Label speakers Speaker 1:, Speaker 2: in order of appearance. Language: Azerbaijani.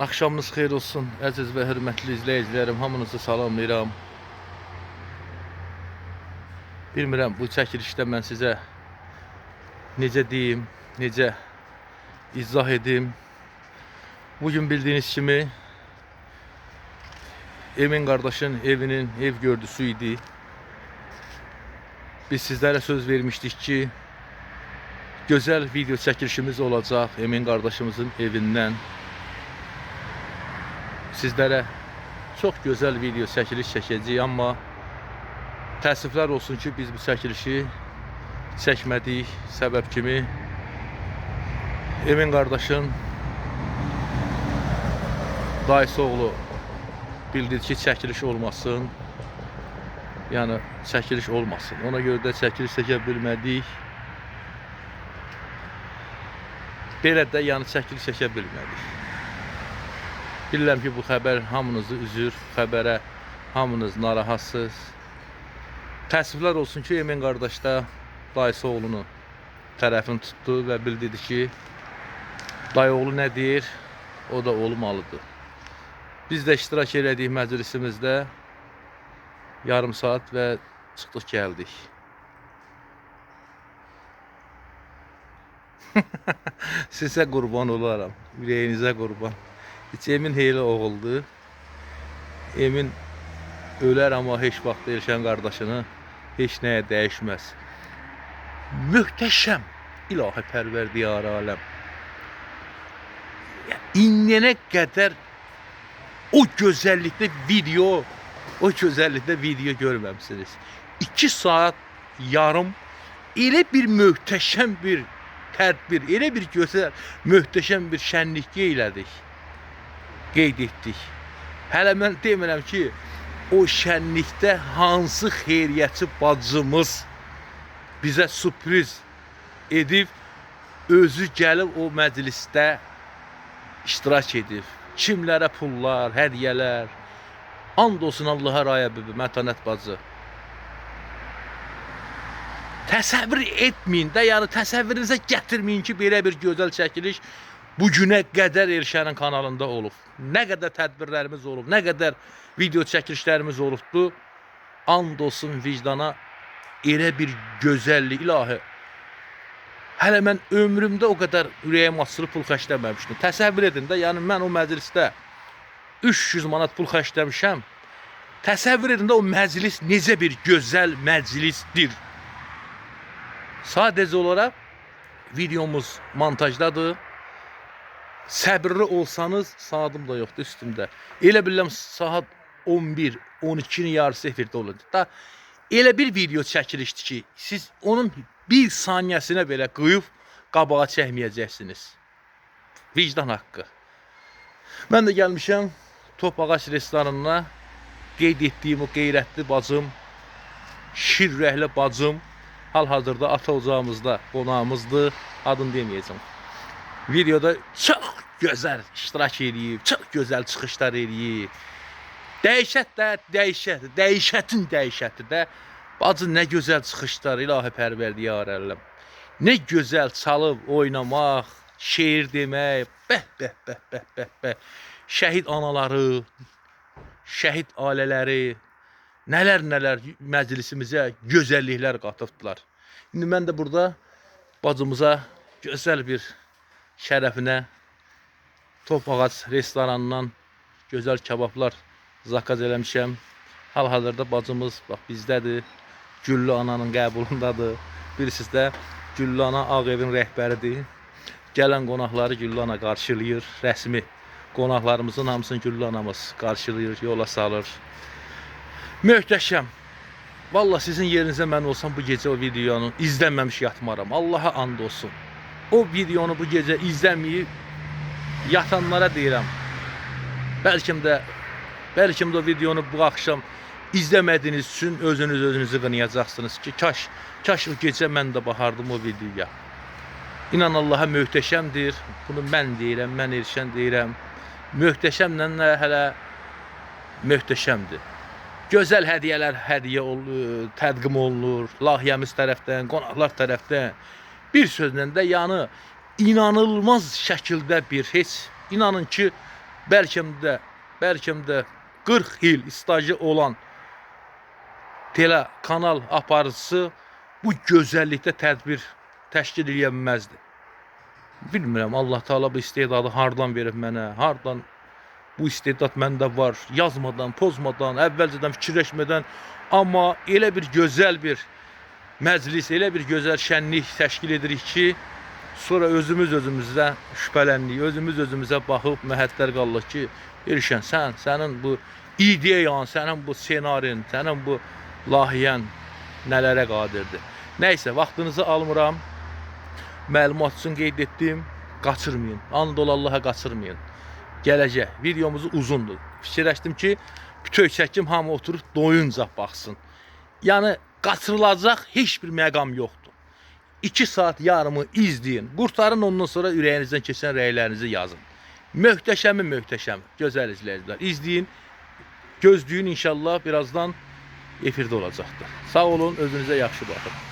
Speaker 1: Axşamınız xeyir olsun, əziz və hörmətli izləyicilərim, hamınızı salamlayıram. Bilmirəm, bu çəkilişdə mən sizə necə deyim, necə izah edim. Bugün bildiyiniz kimi, Emin qardaşın evinin ev gördüsü idi. Biz sizlərə söz vermişdik ki, gözəl video çəkilişimiz olacaq Emin qardaşımızın evindən. Sizlərə çox gözəl video çəkiliş çəkəcəyik, amma təəssüflər olsun ki, biz bu çəkilişi çəkmədik. Səbəb kimi Emin qardaşın dayısı oğlu bildirdi ki, çəkiliş olmasın. Yəni, çəkiliş olmasın. Ona görə də çəkiliş çəkə bilmədik. Belə də, yəni, çəkiliş çəkə bilmədik. Bilirəm ki, bu xəbər hamınızı üzür, xəbərə hamınız narahatsız. Təəssüflər olsun ki, Emin qardaş da dayısı oğlunu tərəfini tutdu və bildirdi ki, dayı oğlu nə deyir, o da olmalıdır. Biz də iştirak elədik məclisimizdə yarım saat və çıxdıq gəldik. Sizə qurban olaram, ürəyinizə qurban. Emin heyli oğuldu. Emin ölər, amma heç vaxt Elşən qardaşını heç nəyə dəyişməz. Möhtəşəm, ilahi pərverdiyar aləm. İndiyənə qədər o gözəllikdə video görməmişsiniz. 2 saat yarım elə bir möhtəşəm bir tədbir, elə bir gözəl, möhtəşəm bir şənlik qeyd etdik. Hələ mən demirəm ki, o şənlikdə hansı xeyriyyətçi bacımız bizə sürpriz edib, özü gəlib o məclisdə iştirak edib. Kimlərə pullar, hədiyyələr. And olsun Allaha raya bibi, mətanət bacı. Təsəvvür etməyin də, yəni təsəvvürünüzə gətirməyin ki, belə bir gözəl çəkiliş bugünə qədər Elşənin kanalında olub. Nə qədər tədbirlərimiz olub, nə qədər video çəkilişlərimiz olubdu. And olsun vicdana, elə bir gözəllik, ilahi. Hələ mən ömrümdə o qədər ürəyim açılıb pul xərcləməmişdim. Təsəvvür edin də, yəni mən o məclisdə 300 manat pul xərcləmişəm. Təsəvvür edin də o məclis necə bir gözəl məclisdir. Sadəcə olaraq videomuz montajdadır. Səbirli olsanız, saatim da yoxdur üstümdə. Elə bilirəm saat 11, 12-nin yarısı efirdə olacaq da. Elə bir video çəkilişdir ki, siz onun bir saniyəsinə belə qıyıb qabağa çəkməyəcəksiniz. Vicdan haqqı. Mən də gəlmişəm Top Ağac restoranına, qeyd etdiyim o qeyrətli bacım, şirrəhli bacım, hal-hazırda ata ocağımızda qonağımızdır, adını deməyəcəm. Videoda çox gözəl iştirak edib, çox gözəl çıxışlar edib. Dəhşət də, dəhşətin dəhşəti də. Bacı nə gözəl çıxışlar, ilahi pərverdiyar ələm. Nə gözəl çalıb oynamaq, şeir demək, bəh. Şəhid anaları, şəhid ailələri, nələr məclisimizə gözəlliklər qatıbdılar. İndi mən də burada bacımıza gözəl bir şərəfinə Top Ağac restoranından gözəl kebablar zakaz eləmişəm. Hal-hazırda bacımız bax bizdədir. Güllü ananın qəbulundadır. Bilirsiniz də, Güllü ana Ağ evin rəhbəridir. Gələn qonaqları Güllü ana qarşılayır. Rəsmi qonaqlarımızın hamısını Güllü anamız qarşılayır, yola salır. Möhtəşəm. Vallahi sizin yerinizə mən olsam bu gecə o videonu izləməmiş yatmaram. Allaha and olsun. O videonu bu gecə izləməyib yatanlara deyirəm. Bəlkə də o videonu bu axşam izləmədiyiniz üçün özünüzü qınayacaqsınız ki, kaş o gecə mən də baxardım o videoya. İnan Allaha möhtəşəmdir. Bunu mən deyirəm, mən Elşən deyirəm. Möhtəşəmlə hələ möhtəşəmdir. Gözəl hədiyyələr təqdim olunur. Layihəmiz tərəfdən, qonaqlar tərəfdən. Bir sözlə də, yəni inanılmaz şəkildə inanın ki, bəlkə də 40 il stajı olan telekanal aparıcısı bu gözəllikdə tədbir təşkil edə bilməzdi. Bilmirəm, Allah Teala bu istedadı hardan verib mənə, hardan bu istedad məndə var, yazmadan, pozmadan, əvvəlcədən fikirləşmədən, amma elə bir gözəl bir məclis, elə bir gözəl şənlik təşkil edirik ki, sonra özümüzdən şübhələndik, özümüzə baxıb məhətlər qallıq ki, Elşən, sənin bu ideyan, sənin bu senarin, sənin bu layihən nələrə qadirdir. Nəysə, vaxtınızı almıram, məlumat üçün qeyd etdim, qaçırmayın, and ol Allaha qaçırmayın. Gələcək, videomuz uzundur. Fikirləşdim ki, bütöv çəkim hamı oturub doyunca baxsın. Yəni, qaçırılacaq heç bir məqam yoxdur. 2 saat yarımı izləyin, qurtarın, ondan sonra ürəyinizdən keçən rəylərinizi yazın. Möhtəşəmi, gözəl izləyicilər. İzləyin, gözləyin, inşallah birazdan efirdə olacaqdır. Sağ olun, özünüzə yaxşı baxın.